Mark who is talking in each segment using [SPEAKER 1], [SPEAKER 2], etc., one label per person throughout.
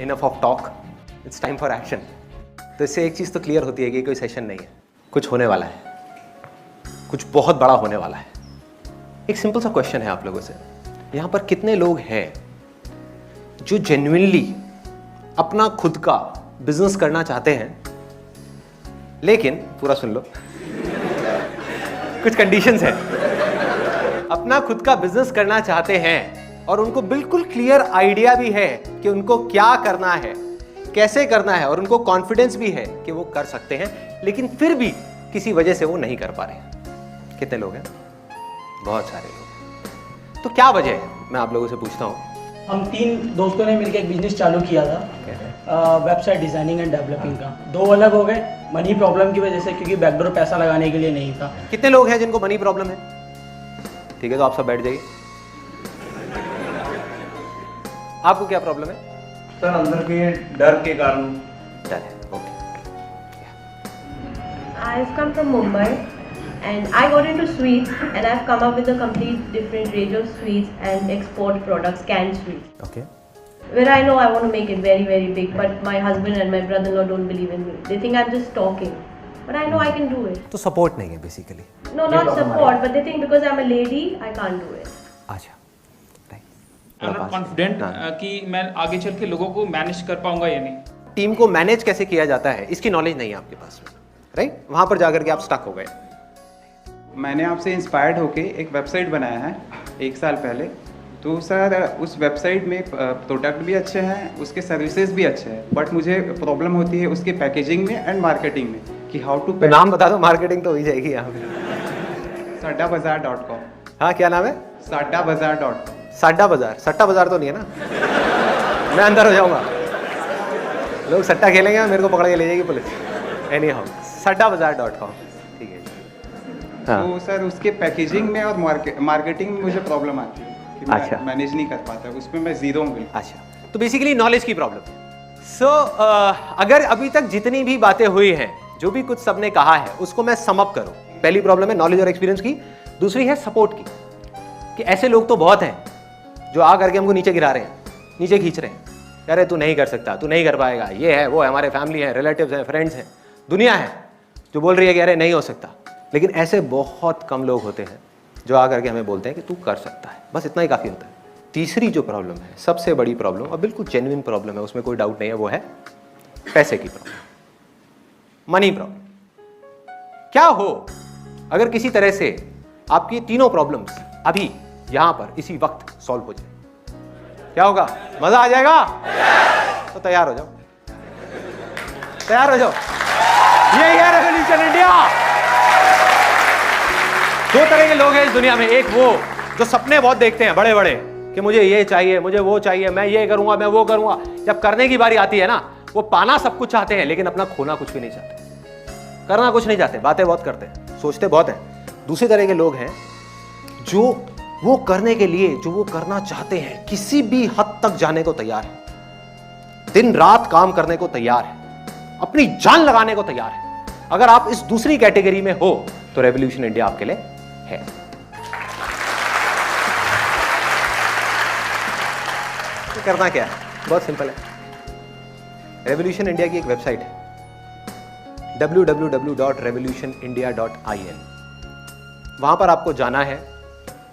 [SPEAKER 1] Enough of talk, it's time for action. तो इससे एक चीज़ तो क्लियर होती है कि कोई सेशन नहीं है, कुछ होने वाला है, कुछ बहुत बड़ा होने वाला है। एक सिंपल सा क्वेश्चन है आप लोगों से, यहाँ पर कितने लोग हैं जो जेन्युइनली अपना खुद का बिजनेस करना चाहते हैं, लेकिन पूरा सुन लो, कुछ कंडीशंस हैं, अपना खुद का बिजनेस करना चाहते हैं और उनको बिल्कुल क्लियर आइडिया भी है कि उनको क्या करना है, कैसे करना है, और उनको कॉन्फिडेंस भी है कि वो कर सकते हैं, लेकिन फिर भी किसी वजह से वो नहीं कर पा रहे हैं। कितने लोग हैं? बहुत सारे लोग। तो क्या वजह है, मैं आप लोगों से पूछता हूँ।
[SPEAKER 2] हम 3 दोस्तों ने मिलकर एक बिजनेस चालू किया था, वेबसाइट डिजाइनिंग एंड डेवलपिंग का। 2 अलग हो गए मनी प्रॉब्लम की वजह से, क्योंकि बैकडोर पैसा लगाने के लिए नहीं था।
[SPEAKER 1] कितने लोग हैं जिनको मनी प्रॉब्लम है? ठीक है, तो आप सब बैठ जाइए। आपको क्या प्रॉब्लम है?
[SPEAKER 3] सर अंदर के डर के कारण।
[SPEAKER 1] डर है, okay.
[SPEAKER 4] I've come from Mumbai and I got into sweets and I've come up with a complete different range of sweets and export products, canned sweets.
[SPEAKER 1] Okay.
[SPEAKER 4] Where I know I want to make it very, very big, but my husband and my brother-in-law don't believe in me. They think I'm just talking, but I know I can do it.
[SPEAKER 1] तो support नहीं है basically.
[SPEAKER 4] No, not support, but they think because I'm a lady, I can't do it.
[SPEAKER 1] अच्छा,
[SPEAKER 5] I'm confident कि मैं आगे चल के लोगों को मैनेज कर पाऊंगा या नहीं।
[SPEAKER 1] टीम को मैनेज कैसे किया जाता है इसकी नॉलेज नहीं है आपके पास में, राइट? वहां पर जाकर के आप स्टक हो गए।
[SPEAKER 3] मैंने आपसे इंस्पायर्ड होके एक वेबसाइट बनाया है 1 साल पहले। तो सर उस वेबसाइट में प्रोडक्ट भी अच्छे हैं, उसके सर्विसेज भी अच्छे हैं, बट मुझे प्रॉब्लम होती है उसके पैकेजिंग में एंड मार्केटिंग में कि हाउ टू।
[SPEAKER 1] नाम बता दो, मार्केटिंग तो हो ही जाएगी यहाँ पे।
[SPEAKER 3] saddabazar.com।
[SPEAKER 1] हाँ, क्या नाम है?
[SPEAKER 3] saddabazar.com।
[SPEAKER 1] साड्डा बाजार। सट्टा बाजार तो नहीं है ना? मैं अंदर हो जाऊंगा, लोग सट्टा खेलेंगे, मेरे को पकड़ के ले जाएगी पुलिस। एनी हाउ, saddabazar.com, ठीक है। हाँ।
[SPEAKER 3] तो सर उसके पैकेजिंग में और मार्केटिंग में मुझे प्रॉब्लम आती है कि
[SPEAKER 1] अच्छा।
[SPEAKER 3] मैं मैनेज नहीं कर पाता, उसमें मैं जीरो हूँ बिल्कुल।
[SPEAKER 1] अच्छा, तो बेसिकली नॉलेज की प्रॉब्लम है। सो अगर अभी तक जितनी भी बातें हुई हैं, जो भी कुछ सबने कहा है, उसको मैं सम अप करूं। पहली प्रॉब्लम है नॉलेज और एक्सपीरियंस की, दूसरी है सपोर्ट की, कि ऐसे लोग तो बहुत हैं जो आ करके हमको नीचे गिरा रहे हैं, नीचे खींच रहे हैं, अरे तू नहीं कर सकता, तू नहीं कर पाएगा, ये है वो है, हमारे फैमिली है, रिलेटिव्स हैं, फ्रेंड्स हैं, दुनिया है जो बोल रही है कि अरे नहीं हो सकता। लेकिन ऐसे बहुत कम लोग होते हैं जो आ करके हमें बोलते हैं कि तू कर सकता है, बस इतना ही काफ़ी होता है। तीसरी जो प्रॉब्लम है, सबसे बड़ी प्रॉब्लम और बिल्कुल जेन्युइन प्रॉब्लम है, उसमें कोई डाउट नहीं है, वो है पैसे की प्रॉब्लम, मनी प्रॉब्लम। क्या हो अगर किसी तरह से आपकी तीनों प्रॉब्लम्स अभी यहां पर इसी वक्त सॉल्व हो जाए? क्या होगा? मजा आ जाएगा? तो तैयार हो जाओ, तैयार हो जाओ। यही है रेवोल्यूशन इंडिया। 2 तरह के लोग हैं इस दुनिया में, एक वो जो सपने बहुत देखते हैं बड़े बड़े कि मुझे ये चाहिए, मुझे वो चाहिए, मैं ये करूंगा, मैं वो करूंगा। जब करने की बारी आती है ना, वो पाना सब कुछ चाहते हैं लेकिन अपना खोना कुछ भी नहीं चाहते, करना कुछ नहीं चाहते, बातें बहुत करते हैं, सोचते बहुत हैं। दूसरे तरह के लोग हैं जो वो करने के लिए, जो वो करना चाहते हैं, किसी भी हद तक जाने को तैयार है, दिन रात काम करने को तैयार है, अपनी जान लगाने को तैयार है। अगर आप इस दूसरी कैटेगरी में हो तो रेवोल्यूशन इंडिया आपके लिए है। तो करना क्या है? बहुत सिंपल है। रेवोल्यूशन इंडिया की एक वेबसाइट है www.revolutionindia.in। वहां पर आपको जाना है,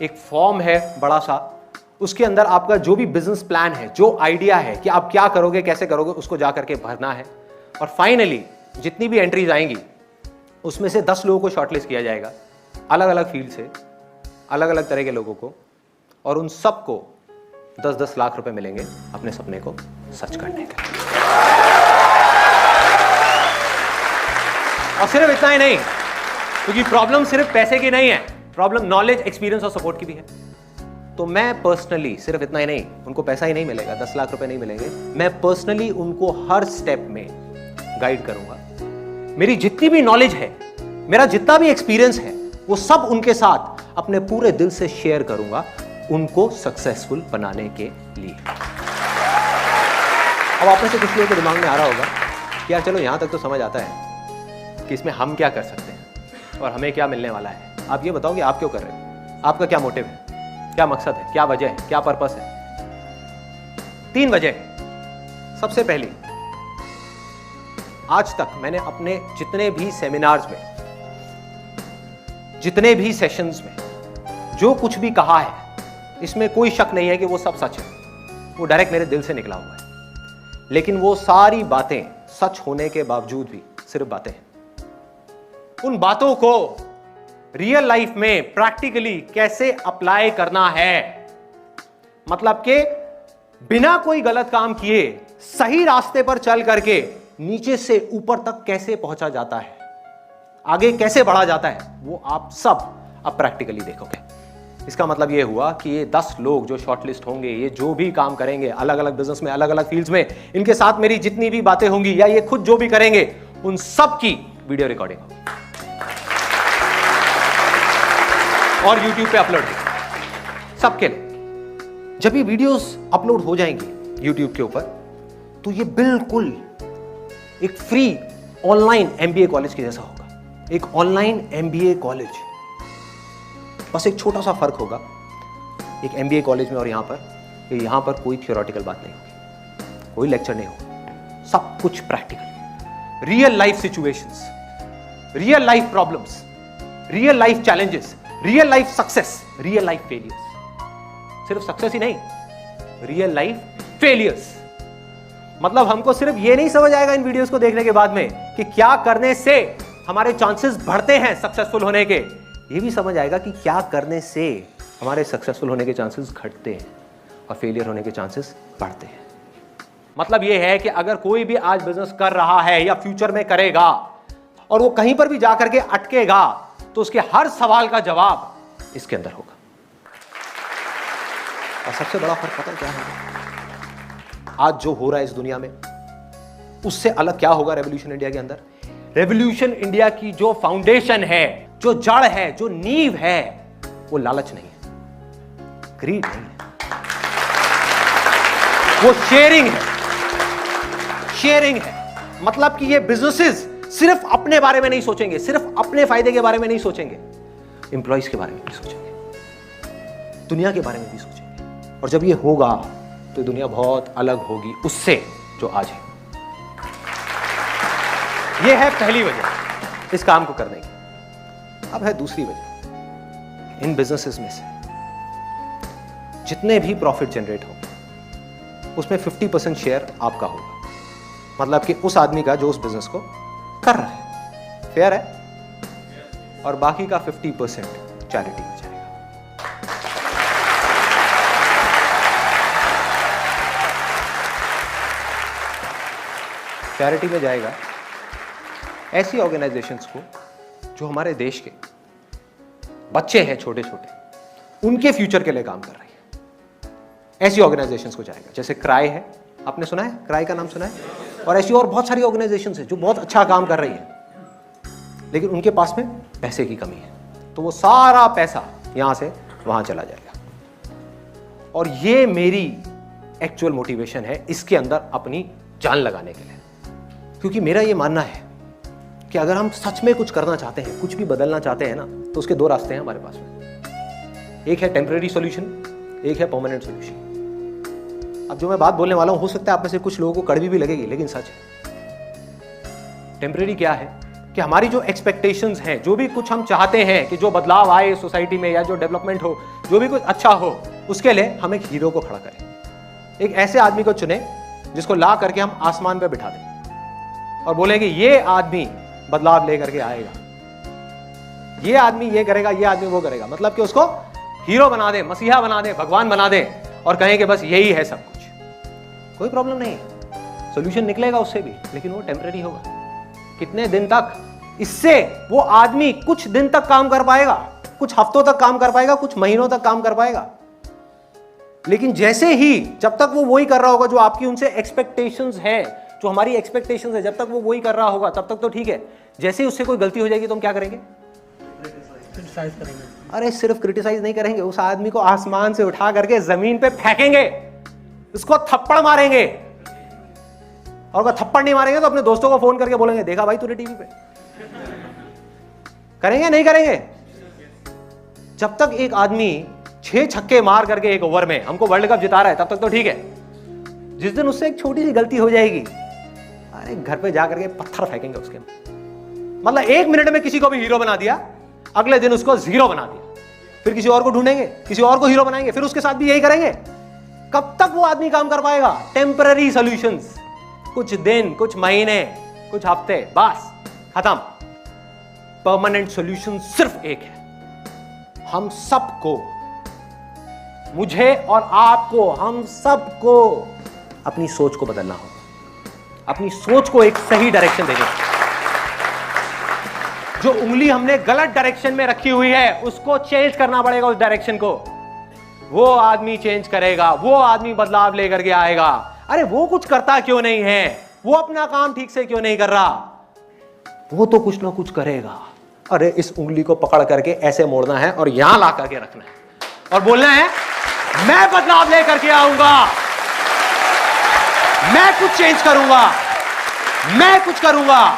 [SPEAKER 1] एक फॉर्म है बड़ा सा, उसके अंदर आपका जो भी बिजनेस प्लान है, जो आइडिया है कि आप क्या करोगे, कैसे करोगे, उसको जा करके भरना है। और फाइनली जितनी भी एंट्रीज आएंगी उसमें से 10 लोगों को शॉर्टलिस्ट किया जाएगा, अलग अलग फील्ड से, अलग अलग तरह के लोगों को, और उन सबको 10-10 लाख रुपए मिलेंगे अपने सपने को सच करने का। और सिर्फ इतना ही नहीं, क्योंकि प्रॉब्लम सिर्फ पैसे की नहीं है, प्रॉब्लम नॉलेज, एक्सपीरियंस और सपोर्ट की भी है। तो मैं पर्सनली, सिर्फ इतना ही नहीं, उनको पैसा ही नहीं मिलेगा, 10 लाख रुपए नहीं मिलेंगे, मैं पर्सनली उनको हर स्टेप में गाइड करूंगा। मेरी जितनी भी नॉलेज है, मेरा जितना भी एक्सपीरियंस है, वो सब उनके साथ अपने पूरे दिल से शेयर करूंगा, उनको सक्सेसफुल बनाने के लिए। अब आप में से कुछ लोगों के दिमाग में आ रहा होगा कि यार चलो यहां तक तो समझ आता है कि इसमें हम क्या कर सकते हैं और हमें क्या मिलने वाला है। आप ये बताओ कि आप क्यों कर रहे हो, आपका क्या मोटिव है, क्या मकसद है, क्या वजह है, क्या पर्पस है? 3 वजह। सबसे पहली, आज तक मैंने अपने जितने भी सेमिनार्स में, जितने भी सेशंस में जो कुछ भी कहा है, इसमें कोई शक नहीं है कि वो सब सच है, वो डायरेक्ट मेरे दिल से निकला हुआ है। लेकिन वो सारी बातें सच होने के बावजूद भी सिर्फ बातें हैं। उन बातों को रियल लाइफ में प्रैक्टिकली कैसे अप्लाई करना है, मतलब कि बिना कोई गलत काम किए सही रास्ते पर चल करके नीचे से ऊपर तक कैसे पहुंचा जाता है, आगे कैसे बढ़ा जाता है, वो आप सब अब प्रैक्टिकली देखोगे। इसका मतलब ये हुआ कि ये 10 लोग जो शॉर्टलिस्ट होंगे, ये जो भी काम करेंगे अलग अलग बिजनेस में, अलग अलग फील्ड्स में, इनके साथ मेरी जितनी भी बातें होंगी या ये खुद जो भी करेंगे, उन सब की वीडियो रिकॉर्डिंग होगी और YouTube पे अपलोड होगी सबके लिए। जब ये वीडियोस अपलोड हो जाएंगी YouTube के ऊपर, तो ये बिल्कुल एक फ्री ऑनलाइन MBA कॉलेज के जैसा होगा, एक ऑनलाइन MBA कॉलेज। बस एक छोटा सा फर्क होगा एक MBA कॉलेज में और यहां पर कोई थियोरेटिकल बात नहीं होगी, कोई लेक्चर नहीं होगा, सब कुछ practical, real life situations, real life problems, real life challenges, real life success, real life failures. सिर्फ सक्सेस ही नहीं, रियल लाइफ फेलियर्स। मतलब हमको सिर्फ ये नहीं समझ आएगा इन वीडियोस को देखने के बाद में कि क्या करने से हमारे चांसेस बढ़ते हैं सक्सेसफुल होने के, ये भी समझ आएगा कि क्या करने से हमारे सक्सेसफुल होने के चांसेस घटते हैं और फेलियर होने के चांसेस बढ़ते हैं। मतलब ये है कि अगर कोई भी आज बिजनेस कर रहा है या फ्यूचर में करेगा और वो कहीं पर भी जाकर के अटकेगा, तो उसके हर सवाल का जवाब इसके अंदर होगा। और सबसे बड़ा फर्क पता क्या है, आज जो हो रहा है इस दुनिया में, उससे अलग क्या होगा रेवोल्यूशन इंडिया के अंदर। रेवोल्यूशन इंडिया की जो फाउंडेशन है, जो जड़ है, जो नींव है, वो लालच नहीं है, ग्रीड नहीं है, वो शेयरिंग है। शेयरिंग है मतलब कि ये बिजनेसेस सिर्फ अपने बारे में नहीं सोचेंगे, सिर्फ अपने फायदे के बारे में नहीं सोचेंगे, एम्प्लॉइज के बारे में भी सोचेंगे, दुनिया के बारे में भी सोचेंगे। और जब ये होगा तो दुनिया बहुत अलग होगी उससे जो आज है। यह है पहली वजह इस काम को करने की। अब है दूसरी वजह। इन बिजनेसेस में से जितने भी प्रॉफिट जनरेट हो, उसमें 50% शेयर आपका होगा, मतलब कि उस आदमी का जो उस बिजनेस को कर रहा है। फेयर है? और बाकी का 50% चैरिटी में जाएगा। चैरिटी में जाएगा ऐसी ऑर्गेनाइजेशंस को जो हमारे देश के बच्चे हैं छोटे छोटे, उनके फ्यूचर के लिए काम कर रही है, ऐसी ऑर्गेनाइजेशंस को जाएगा। जैसे क्राई है, आपने सुना है, क्राई का नाम सुना है, और ऐसी और बहुत सारी ऑर्गेनाइजेशंस हैं जो बहुत अच्छा काम कर रही है, लेकिन उनके पास में पैसे की कमी है, तो वो सारा पैसा यहां से वहां चला जाएगा। और ये मेरी एक्चुअल मोटिवेशन है इसके अंदर अपनी जान लगाने के लिए, क्योंकि मेरा ये मानना है कि अगर हम सच में कुछ करना चाहते हैं, कुछ भी बदलना चाहते हैं ना, तो उसके 2 रास्ते हैं हमारे पास में। एक है टेम्परेरी सॉल्यूशन, एक है परमानेंट सॉल्यूशन। अब जो मैं बात बोलने वाला हूं, हो सकता है आप में से कुछ लोगों को कड़वी भी लगेगी, लेकिन सच है। टेम्परेरी क्या है कि हमारी जो एक्सपेक्टेशंस हैं, जो भी कुछ हम चाहते हैं कि जो बदलाव आए सोसाइटी में या जो डेवलपमेंट हो, जो भी कुछ अच्छा हो, उसके लिए हम एक हीरो को खड़ा करें। एक ऐसे आदमी को चुने जिसको ला करके हम आसमान पर बिठा दें और बोलेंगे ये आदमी बदलाव लेकर के आएगा, ये आदमी ये करेगा, ये आदमी वो करेगा। मतलब कि उसको हीरो बना दे, मसीहा बना दे, भगवान बना दे और कहें कि बस यही है सब कुछ। कोई प्रॉब्लम नहीं है, सॉल्यूशन निकलेगा उससे भी, लेकिन वो टेम्परेरी होगा। कितने दिन तक? इससे वो आदमी कुछ दिन तक काम कर पाएगा, कुछ हफ्तों तक काम कर पाएगा, कुछ महीनों तक काम कर पाएगा, लेकिन जैसे ही, जब तक वो वही कर रहा होगा जो आपकी उनसे एक्सपेक्टेशंस है, जो हमारी एक्सपेक्टेशंस है, जब तक वो वही कर रहा होगा तब तक तो ठीक है। जैसे ही उससे कोई गलती हो जाएगी तो हम क्या करेंगे?
[SPEAKER 2] क्रिटिसाइज करेंगे।
[SPEAKER 1] अरे सिर्फ क्रिटिसाइज नहीं करेंगे, उस आदमी को आसमान से उठा करके जमीन पे फेंकेंगे, उसको थप्पड़ मारेंगे, और अगर थप्पड़ नहीं मारेंगे तो अपने दोस्तों को फोन करके बोलेंगे देखा भाई तूने टीवी पे। करेंगे नहीं करेंगे? जब तक एक आदमी 6 छक्के मार करके एक ओवर में हमको वर्ल्ड कप जिता रहा है तब तक तो ठीक है, जिस दिन उससे एक छोटी सी गलती हो जाएगी, अरे घर पे जाकर के पत्थर फेंकेंगे उसके। मतलब 1 मिनट में किसी को भी हीरो बना दिया, अगले दिन उसको जीरो बना दिया, फिर किसी और को ढूंढेंगे, किसी और को हीरो बनाएंगे, फिर उसके साथ भी यही करेंगे। कब तक वो आदमी काम कर पाएगा? टेम्पररी सॉल्यूशंस, कुछ दिन, कुछ महीने, कुछ हफ्ते, बस खत्म। परमानेंट सॉल्यूशन सिर्फ एक है, हम सबको, मुझे और आपको, हम सबको अपनी सोच को बदलना होगा, अपनी सोच को एक सही डायरेक्शन देने की। जो उंगली हमने गलत डायरेक्शन में रखी हुई है उसको चेंज करना पड़ेगा, उस डायरेक्शन को। वो आदमी चेंज करेगा, वो आदमी बदलाव लेकर के आएगा। अरे वो कुछ करता क्यों नहीं है? वो अपना काम ठीक से क्यों नहीं कर रहा? वो तो कुछ ना कुछ करेगा। अरे इस उंगली को पकड़ करके ऐसे मोड़ना है और यहां ला करके रखना है और बोलना है मैं बदलाव लेकर के आऊंगा, मैं कुछ चेंज करूंगा, मैं कुछ करूंगा,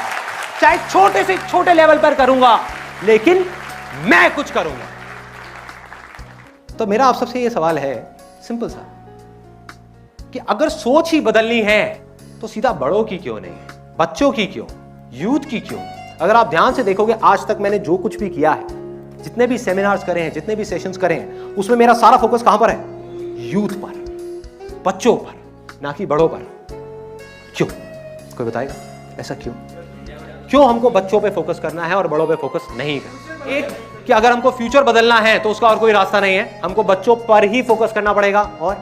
[SPEAKER 1] चाहे छोटे से छोटे लेवल पर करूंगा, लेकिन मैं कुछ करूंगा। तो मेरा आप सबसे यह सवाल है, सिंपल सा, कि अगर सोच ही बदलनी है तो सीधा बड़ों की क्यों नहीं, बच्चों की क्यों, यूथ की क्यों? अगर आप ध्यान से देखोगे, आज तक मैंने जो कुछ भी किया है, जितने भी सेमिनार्स करे हैं, जितने भी सेशंस करे हैं, उसमें मेरा सारा फोकस कहां पर है? यूथ पर, बच्चों पर, ना कि बड़ों पर। क्यों? कोई बताएगा ऐसा क्यों? क्यों हमको बच्चों पे फोकस करना है और बड़ों पे फोकस नहीं करना? एक कि अगर हमको फ्यूचर बदलना है तो उसका और कोई रास्ता नहीं है, हमको बच्चों पर ही फोकस करना पड़ेगा। और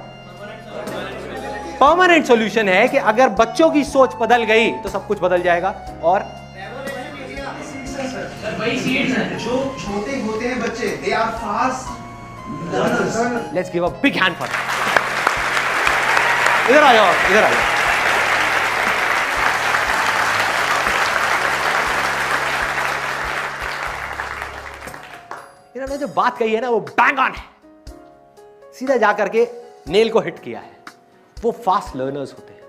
[SPEAKER 1] परमानेंट सॉल्यूशन है कि अगर बच्चों की सोच बदल गई तो सब कुछ बदल जाएगा। और
[SPEAKER 6] जो छोटे होते हैं बच्चे, they are fast learners.
[SPEAKER 1] Let's give a big hand for. इधर आ जाओ, इधर आ जाओ। इन्होंने जो बात कही है ना, वो बैंग ऑन है, सीधा जाकर के नेल को हिट किया है। वो फास्ट लर्नर्स होते हैं।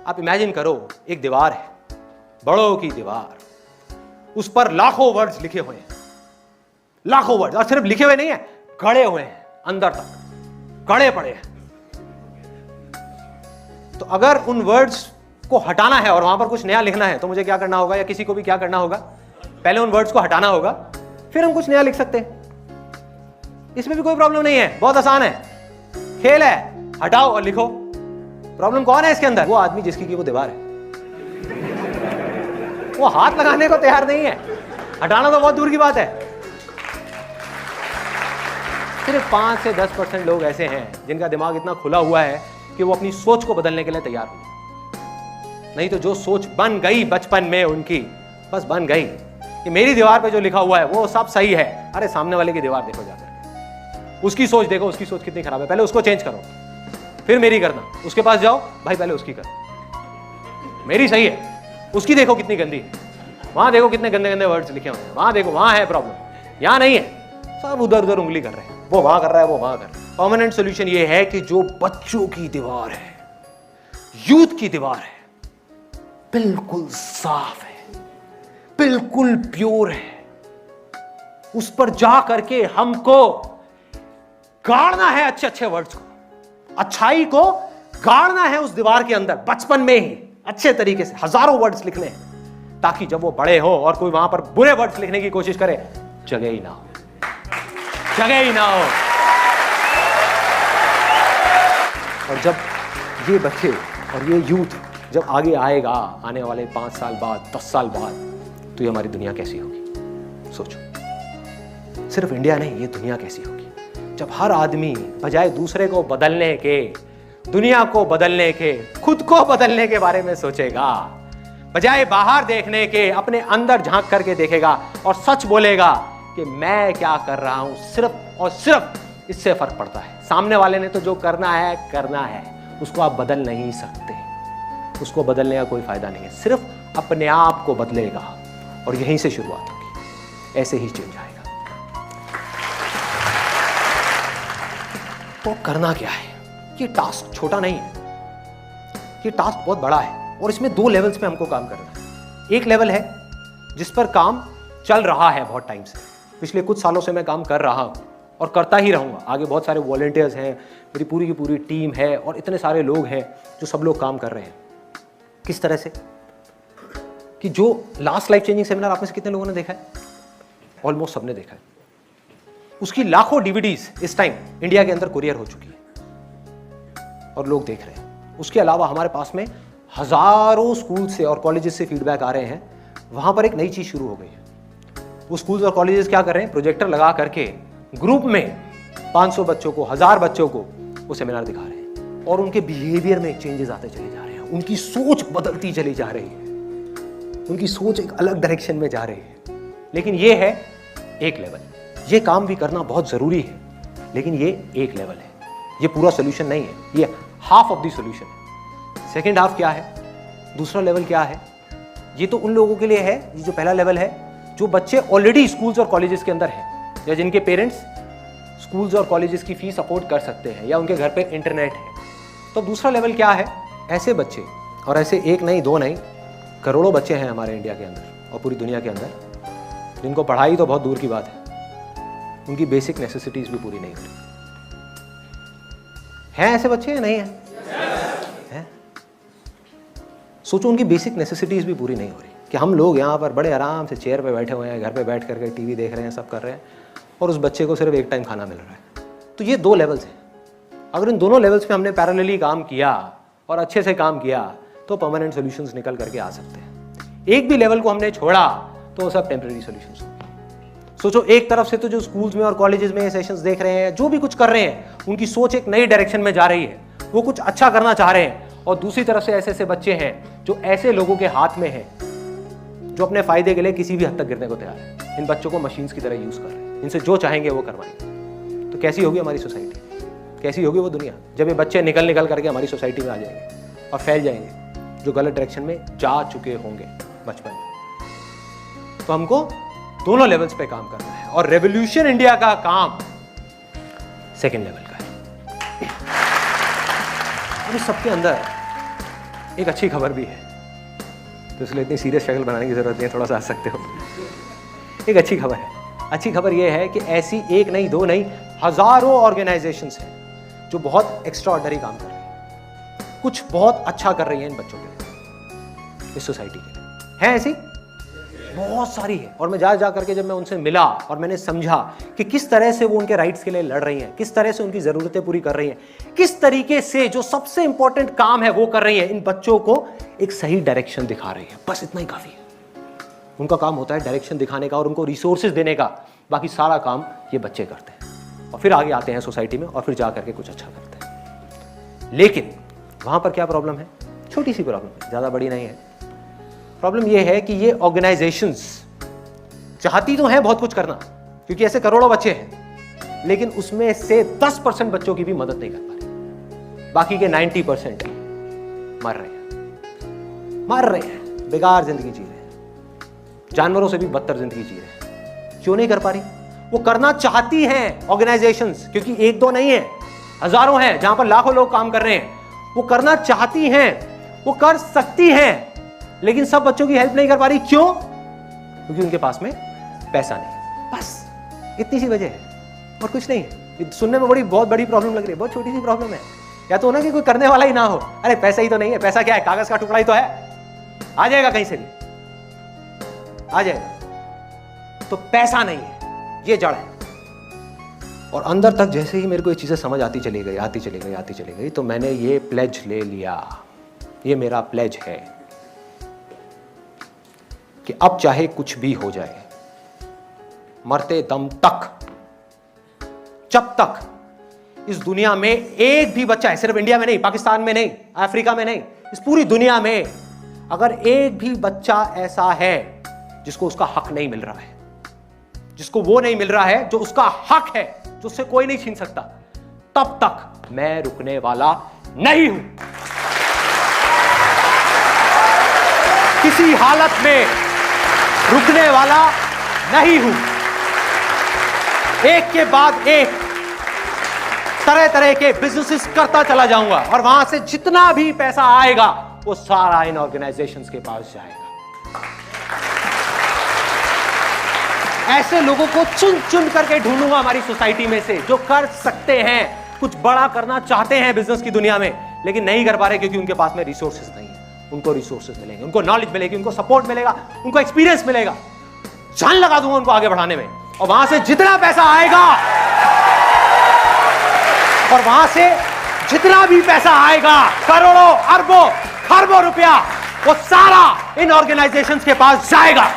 [SPEAKER 1] आप इमेजिन करो, एक दीवार है, बड़ों की दीवार, उस पर लाखों वर्ड्स लिखे हुए हैं, लाखों वर्ड्स, और सिर्फ लिखे हुए नहीं है, गड़े हुए हैं, अंदर तक गड़े पड़े हैं। तो अगर उन वर्ड्स को हटाना है और वहां पर कुछ नया लिखना है तो मुझे क्या करना होगा, या किसी को भी क्या करना होगा? पहले उन वर्ड्स को हटाना होगा, फिर हम कुछ नया लिख सकते हैं। इसमें भी कोई प्रॉब्लम नहीं है, बहुत आसान है, खेल है, हटाओ और लिखो। प्रॉब्लम कौन है इसके अंदर? वो आदमी जिसकी की वो दीवार है, वो हाथ लगाने को तैयार नहीं है, हटाना तो बहुत दूर की बात है। सिर्फ 5 से 10% लोग ऐसे हैं जिनका दिमाग इतना खुला हुआ है कि वो अपनी सोच को बदलने के लिए तैयार हो। नहीं तो जो सोच बन गई बचपन में उनकी, बस बन गई कि मेरी दीवार पे जो लिखा हुआ है वो सब सही है। अरे सामने वाले की दीवार देखो जाकर, उसकी सोच देखो, उसकी सोच कितनी खराब है, पहले उसको चेंज करो, फिर मेरी करना। उसके पास जाओ, भाई पहले उसकी करो, मेरी सही है, उसकी देखो कितनी गंदी है, वहां देखो कितने गंदे गंदे वर्ड्स लिखे हुए हैं, वहां देखो, वहां है प्रॉब्लम, यहां नहीं है। सब उधर उधर उंगली कर रहे हैं, वो वहां कर रहा है, वो वहां कर रहा है। परमानेंट सॉल्यूशन ये है कि जो बच्चों की दीवार है, यूथ की दीवार है, बिल्कुल साफ है, बिल्कुल प्योर है, उस पर जा करके हमको गाड़ना है अच्छे अच्छे वर्ड्स को, अच्छाई को गाड़ना है उस दीवार के अंदर बचपन में ही, अच्छे तरीके से हजारों वर्ड्स लिखने हैं, ताकि जब वो बड़े हो और कोई वहां पर बुरे वर्ड्स लिखने की कोशिश करे, जगह ही ना हो, जगह ही ना हो। और जब ये बच्चे और ये यूथ जब आगे आएगा, आने वाले 5 साल बाद, 10 साल बाद, तो ये हमारी दुनिया कैसी होगी? सोचो, सिर्फ इंडिया नहीं, ये दुनिया कैसी होगी जब हर आदमी बजाय दूसरे को बदलने के, दुनिया को बदलने के, खुद को बदलने के बारे में सोचेगा, बजाय बाहर देखने के अपने अंदर झांक करके देखेगा और सच बोलेगा कि मैं क्या कर रहा हूं, सिर्फ और सिर्फ इससे फर्क पड़ता है। सामने वाले ने तो जो करना है, उसको आप बदल नहीं सकते, उसको बदलने का कोई फायदा नहीं है, सिर्फ अपने आप को बदलेगा और यहीं से शुरुआत होगी, ऐसे ही चेंज आएगा। तो करना क्या है? ये टास्क छोटा नहीं है, ये टास्क बहुत बड़ा है और इसमें 2 लेवल्स पे हमको काम करना है। एक लेवल है जिस पर काम चल रहा है बहुत टाइम से, पिछले कुछ सालों से मैं काम कर रहा हूं और करता ही रहूँगा। आगे बहुत सारे वॉलंटियर्स हैं, मेरी पूरी की पूरी टीम है और इतने सारे लोग हैं जो सब लोग काम कर रहे हैं। किस तरह से कि जो लास्ट लाइफ चेंजिंग सेमिनार आप में से कितने लोगों ने देखा है? ऑलमोस्ट सबने देखा है। उसकी लाखों डीवीडीज इस टाइम इंडिया के अंदर कुरियर हो चुकी है और लोग देख रहे हैं। उसके अलावा हमारे पास में हजारों स्कूल से और कॉलेजेस से फीडबैक आ रहे हैं। वहां पर एक नई चीज शुरू हो गई है। वो स्कूल्स और कॉलेजेस क्या कर रहे हैं? प्रोजेक्टर लगा करके ग्रुप में 500 बच्चों को, 1000 बच्चों को वो सेमिनार दिखा रहे हैं और उनके बिहेवियर में चेंजेस आते चले जा रहे हैं। उनकी सोच बदलती चली जा रही है, उनकी सोच एक अलग डायरेक्शन में जा रही है। लेकिन ये है एक लेवल, ये काम भी करना बहुत जरूरी है, लेकिन ये एक लेवल है, ये पूरा सोल्यूशन नहीं है, ये हाफ ऑफ द सोल्यूशन है। सेकेंड हाफ क्या है? दूसरा लेवल क्या है? ये तो उन लोगों के लिए है, ये जो पहला लेवल है, जो बच्चे ऑलरेडी स्कूल्स और कॉलेजेस के अंदर हैं या जिनके पेरेंट्स स्कूल्स और कॉलेजेस की फीस अफोर्ड कर सकते हैं या उनके घर पे इंटरनेट है। तो दूसरा लेवल क्या है? ऐसे बच्चे, और ऐसे एक नहीं दो नहीं, करोड़ों बच्चे हैं हमारे इंडिया के अंदर और पूरी दुनिया के अंदर, जिनको पढ़ाई तो बहुत दूर की बात है, उनकी बेसिक नेसेसिटीज भी पूरी नहीं हो रही हैं। ऐसे बच्चे हैं नहीं है? सोचो उनकी बेसिक नेसेसिटीज भी पूरी नहीं हो रही कि हम लोग यहाँ पर बड़े आराम से चेयर पे बैठे हुए हैं, घर पे बैठ करके टीवी देख रहे हैं, सब कर रहे हैं, और उस बच्चे को सिर्फ एक टाइम खाना मिल रहा है। तो ये दो लेवल्स हैं। अगर इन दोनों लेवल्स पे हमने पैरेलली काम किया और अच्छे से काम किया तो परमानेंट सॉल्यूशंस निकल करके आ सकते हैं। एक भी लेवल को हमने छोड़ा तो सब टेम्परेरी सॉल्यूशंस होंगे। सोचो एक तरफ से तो जो स्कूल्स में और कॉलेजेस में सेशंस देख रहे हैं, जो भी कुछ कर रहे हैं, उनकी सोच एक नई डायरेक्शन में जा रही है, वो कुछ अच्छा करना चाह रहे हैं, और दूसरी तरफ से ऐसे ऐसे बच्चे हैं जो ऐसे लोगों के हाथ में हैं जो अपने फायदे के लिए किसी भी हद तक गिरने को तैयार है। इन बच्चों को मशीन्स की तरह यूज कर रहे हैं, इनसे जो चाहेंगे वो करवाएंगे। तो कैसी होगी हमारी सोसाइटी, कैसी होगी वो दुनिया, जब ये बच्चे निकल निकल करके हमारी सोसाइटी में आ जाएंगे और फैल जाएंगे जो गलत डायरेक्शन में जा चुके होंगे बचपन में। तो हमको दोनों लेवल्स पे काम करना है और रेवोल्यूशन इंडिया का काम सेकेंड लेवल का है। अब इस सबके अंदर एक अच्छी खबर भी है, तो इसलिए इतनी सीरियस शक्ल बनाने की जरूरत नहीं है, थोड़ा सा हंस सकते हो। एक अच्छी खबर है। अच्छी खबर यह है कि ऐसी एक नहीं दो नहीं, हजारों ऑर्गेनाइजेशंस हैं जो बहुत एक्स्ट्राऑर्डिनरी काम कर रही हैं, कुछ बहुत अच्छा कर रही हैं इन बच्चों के लिए, इस सोसाइटी के लिए। है ऐसी बहुत सारी है। और मैं जा करके जब मैं उनसे मिला और मैंने समझा कि किस तरह से वो उनके राइट्स के लिए लड़ रही हैं, किस तरह से उनकी जरूरतें पूरी कर रही हैं, किस तरीके से जो सबसे इंपॉर्टेंट काम है वो कर रही हैं, इन बच्चों को एक सही डायरेक्शन दिखा रही है, बस इतना ही काफी है। उनका काम होता है डायरेक्शन दिखाने का और उनको रिसोर्सेज देने का, बाकी सारा काम ये बच्चे करते हैं और फिर आगे आते हैं सोसाइटी में और फिर जा करके कुछ अच्छा करते हैं। लेकिन वहां पर क्या प्रॉब्लम है? छोटी सी प्रॉब्लम है, ज्यादा बड़ी नहीं है। प्रॉब्लम यह है कि ये ऑर्गेनाइजेशंस चाहती तो हैं बहुत कुछ करना, क्योंकि ऐसे करोड़ों बच्चे हैं, लेकिन उसमें से 10% बच्चों की भी मदद नहीं कर पा रही। बाकी के 90% मर रहे हैं, बेकार जिंदगी जी रहे हैं, जानवरों से भी बदतर जिंदगी जी रहे हैं। क्यों नहीं कर पा रही? वो करना चाहती हैं ऑर्गेनाइजेशंस, क्योंकि एक दो नहीं है, हजारों हैं जहां पर लाखों लोग काम कर रहे हैं। वो करना चाहती हैं, वो कर सकती हैं, लेकिन सब बच्चों की हेल्प नहीं कर पा रही। क्यों? क्योंकि उनके पास में पैसा नहीं। बस इतनी सी वजह है और कुछ नहीं है। सुनने में बहुत बड़ी प्रॉब्लम लग रही है, बहुत छोटी सी प्रॉब्लम है। या तो ना कि कोई करने वाला ही ना हो, अरे पैसा ही तो नहीं है, पैसा क्या है, कागज का टुकड़ा ही तो है, आ जाएगा कहीं से भी आ जाएगा। तो पैसा नहीं है, ये जड़ है। और अंदर तक जैसे ही मेरे को ये चीजें समझ आती चली गई, तो मैंने ये प्लेज ले लिया, ये मेरा प्लेज है कि अब चाहे कुछ भी हो जाए, मरते दम तक, जब तक इस दुनिया में एक भी बच्चा है, सिर्फ इंडिया में नहीं, पाकिस्तान में नहीं, अफ्रीका में नहीं, इस पूरी दुनिया में अगर एक भी बच्चा ऐसा है जिसको उसका हक नहीं मिल रहा है, जिसको वो नहीं मिल रहा है जो उसका हक है, जो उससे कोई नहीं छीन सकता, तब तक मैं रुकने वाला नहीं हूं। किसी हालत में रुकने वाला नहीं हूं। एक के बाद एक तरह तरह के बिजनेसेस करता चला जाऊंगा और वहां से जितना भी पैसा आएगा वो सारा इन ऑर्गेनाइजेशंस के पास जाएगा। ऐसे लोगों को चुन चुन करके ढूंढूंगा हमारी सोसाइटी में से, जो कर सकते हैं, कुछ बड़ा करना चाहते हैं बिजनेस की दुनिया में, लेकिन नहीं कर पा रहे क्योंकि उनके पास में रिसोर्सेज नहीं है। उनको रिसोर्सेज मिलेंगे, उनको नॉलेज मिलेगी, उनको सपोर्ट मिलेगा, उनको एक्सपीरियंस मिलेगा, जान लगा दूंगा उनको आगे बढ़ाने में। और वहां से जितना पैसा आएगा, और वहां से जितना भी पैसा आएगा, करोड़ों अरबों खरबों रुपया, वो सारा इन ऑर्गेनाइजेशंस के पास जाएगा।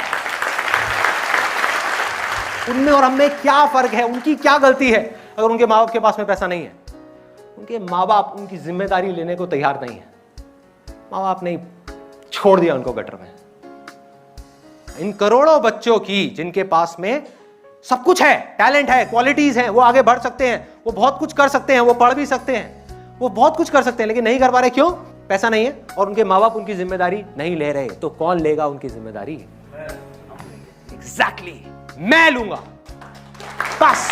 [SPEAKER 1] उनमें और हमें क्या फर्क है, उनकी क्या गलती है अगर उनके माँ बाप के पास में पैसा नहीं है? उनके माँ बाप उनकी जिम्मेदारी लेने को तैयार नहीं है। माँ बाप ने छोड़ दिया उनको गटर में। इन करोड़ों बच्चों की, जिनके पास में सब कुछ है, टैलेंट है, क्वालिटीज हैं, वो आगे बढ़ सकते हैं, वो बहुत कुछ कर सकते हैं, वो पढ़ भी सकते हैं, वो बहुत कुछ कर सकते हैं, लेकिन नहीं कर पा रहे। क्यों? पैसा नहीं है और उनके माँ बाप उनकी जिम्मेदारी नहीं ले रहे। तो कौन लेगा उनकी जिम्मेदारी? एग्जैक्टली, मैं लूंगा। बस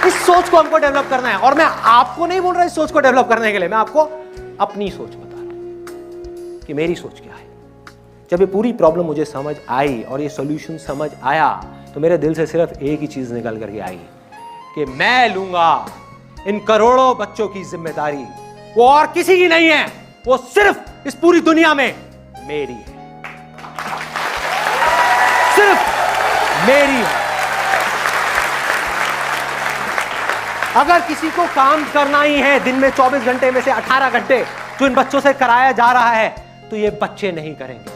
[SPEAKER 1] इस सोच को हमको डेवलप करना है। और मैं आपको नहीं बोल रहा इस सोच को डेवलप करने के लिए, मैं आपको अपनी सोच बता रहा हूं कि मेरी सोच क्या है। जब ये पूरी प्रॉब्लम मुझे समझ आई और ये सॉल्यूशन समझ आया, तो मेरे दिल से सिर्फ एक ही चीज निकल करके आई कि मैं लूंगा इन करोड़ों बच्चों की जिम्मेदारी। वो और किसी की नहीं है, वो सिर्फ इस पूरी दुनिया में मेरी है, सिर्फ मेरी है। अगर किसी को काम करना ही है दिन में 24 घंटे में से 18 घंटे जो इन बच्चों से कराया जा रहा है, तो ये बच्चे नहीं करेंगे,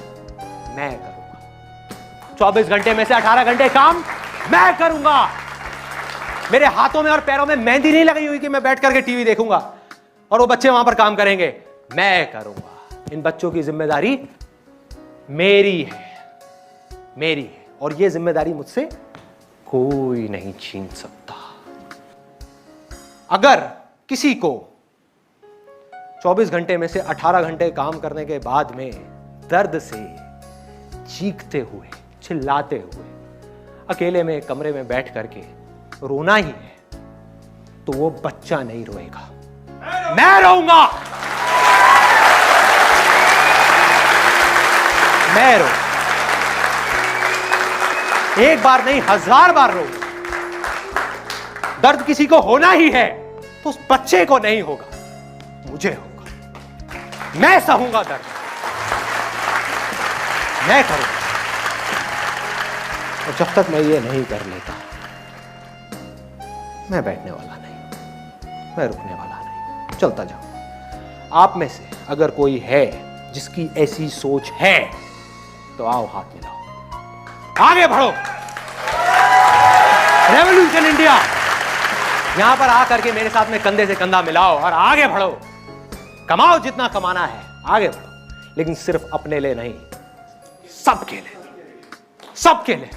[SPEAKER 1] मैं करूंगा। 24 घंटे में से 18 घंटे काम मैं करूंगा। मेरे हाथों में और पैरों में मेहंदी नहीं लगी हुई कि मैं बैठ करके टीवी देखूंगा और वो बच्चे वहां पर काम करेंगे, मैं करूंगा। इन बच्चों की जिम्मेदारी मेरी है, मेरी है, और ये जिम्मेदारी मुझसे कोई नहीं छीन सकता। अगर किसी को 24 घंटे में से 18 घंटे काम करने के बाद में दर्द से चीखते हुए, चिल्लाते हुए, अकेले में कमरे में बैठ करके रोना ही है, तो वो बच्चा नहीं रोएगा, मैं रोऊंगा। मैं रो, एक बार नहीं 1000 बार रो। दर्द किसी को होना ही है तो उस बच्चे को नहीं होगा, मुझे होगा। मैं सहूंगा दर्द, मैं करूंगा। और जब तक मैं ये नहीं कर लेता, मैं बैठने वाला नहीं, मैं रुकने वाला नहीं, चलता जाऊं। आप में से अगर कोई है जिसकी ऐसी सोच है, तो आओ हाथ मिलाओ, आगे बढ़ो। रेवोल्यूशन इंडिया, यहां पर आकर के मेरे साथ में कंधे से कंधा मिलाओ और आगे बढ़ो। कमाओ जितना कमाना है, आगे बढ़ो, लेकिन सिर्फ अपने लिए नहीं, सबके लिए, सबके लिए।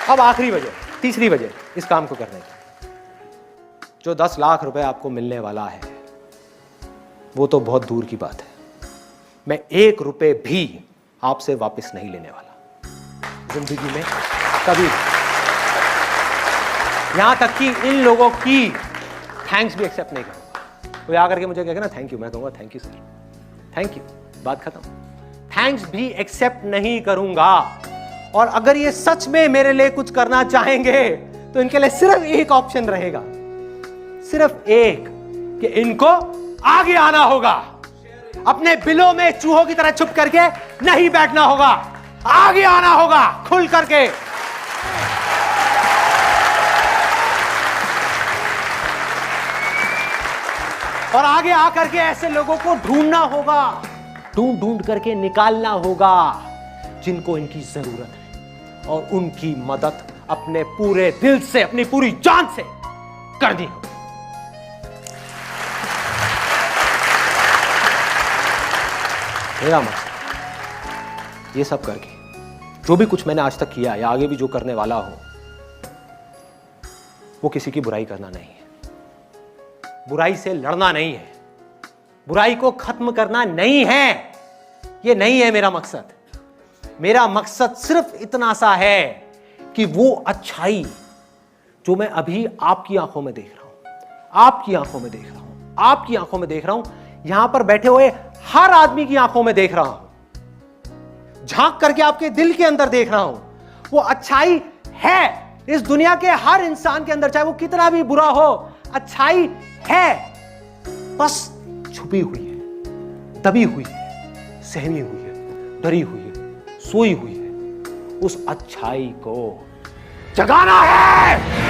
[SPEAKER 1] अब आखिरी वजह, तीसरी वजह इस काम को करने की, जो 10 लाख रुपए आपको मिलने वाला है, वो तो बहुत दूर की बात है। मैं 1 रुपए भी आपसे वापस नहीं लेने वाला जिंदगी में कभी। यहां तक कि इन लोगों की थैंक्स भी एक्सेप्ट नहीं करूंगा। कोई आकर के मुझे कहेगा ना थैंक यू, मैं कहूंगा thank you sir, thank you, बात खत्म। थैंक्स भी एक्सेप्ट नहीं करूंगा। और अगर ये सच में मेरे लिए कुछ करना चाहेंगे, तो इनके लिए सिर्फ एक ऑप्शन रहेगा, सिर्फ एक, कि इनको आगे आना होगा। अपने बिलों में चूहों की तरह छुप करके नहीं बैठना होगा, आगे आना होगा खुल करके। और आगे आकर के ऐसे लोगों को ढूंढना होगा, ढूंढ ढूंढ करके निकालना होगा जिनको इनकी जरूरत है, और उनकी मदद अपने पूरे दिल से, अपनी पूरी जान से करनी होगी। मेरा मकसद ये सब करके, जो भी कुछ मैंने आज तक किया या आगे भी जो करने वाला हूं, वो किसी की बुराई करना नहीं है, बुराई से लड़ना नहीं है, बुराई को खत्म करना नहीं है। ये नहीं है मेरा मकसद। मेरा मकसद सिर्फ इतना सा है कि वो अच्छाई जो मैं अभी आपकी आंखों में देख रहा हूं, आपकी आंखों में देख रहा हूं, आपकी आंखों में देख रहा हूं, यहां पर बैठे हुए हर आदमी की आंखों में देख रहा हूं, झांक करके आपके दिल के अंदर देख रहा हूं। वो अच्छाई है इस दुनिया के हर इंसान के अंदर, चाहे वो कितना भी बुरा हो, अच्छाई है, बस छुपी हुई है, दबी हुई है, सहमी हुई है, डरी हुई है, सोई हुई है। उस अच्छाई को जगाना है।